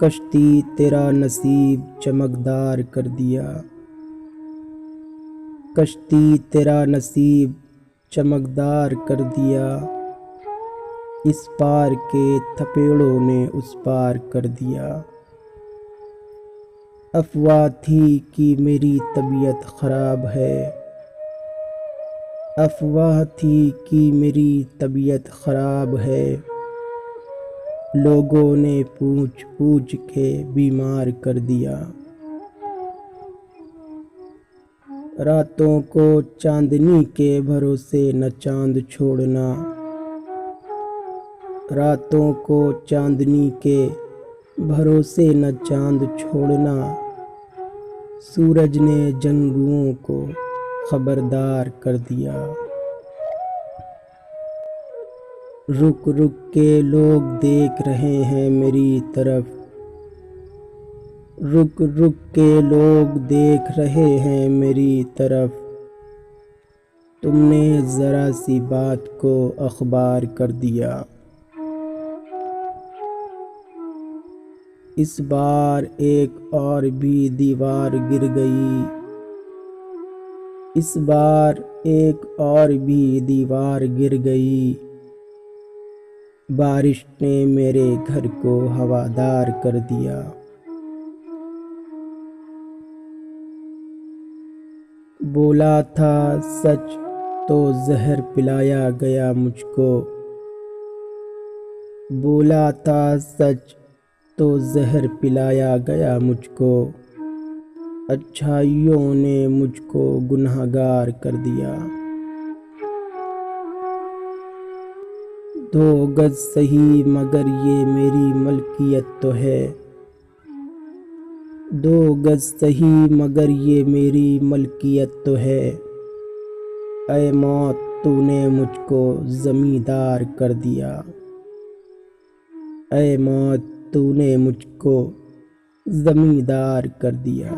کشتی تیرا نصیب چمکدار کر دیا، کشتی تیرا نصیب چمکدار کر دیا، اس پار کے تھپیڑوں نے اس پار کر دیا۔ افواہ تھی کہ میری طبیعت خراب ہے، افواہ تھی کہ میری طبیعت خراب ہے، لوگوں نے پوچھ پوچھ کے بیمار کر دیا۔ راتوں کو چاندنی کے بھروسے نہ چاند چھوڑنا، راتوں کو چاندنی کے بھروسے نہ چاند چھوڑنا، سورج نے جنگجوؤں کو خبردار کر دیا۔ رک رک کے لوگ دیکھ رہے ہیں میری طرف، رک رک کے لوگ دیکھ رہے ہیں میری طرف، تم نے ذرا سی بات کو اخبار کر دیا۔ اس بار ایک اور بھی دیوار گر گئی، اس بار ایک اور بھی دیوار گر گئی، بارش نے میرے گھر کو ہوادار کر دیا۔ بولا تھا سچ تو زہر پلایا گیا مجھ کو، بولا تھا سچ تو زہر پلایا گیا مجھ کو، اچھائیوں نے مجھ کو گنہگار کر دیا۔ 2 گز سہی مگر یہ میری ملکیت تو ہے، 2 گز سہی مگر یہ میری ملکیت تو ہے، اے موت تو نے مجھ کو زمیندار کر دیا، اے موت تو نے مجھ کو زمیندار کر دیا۔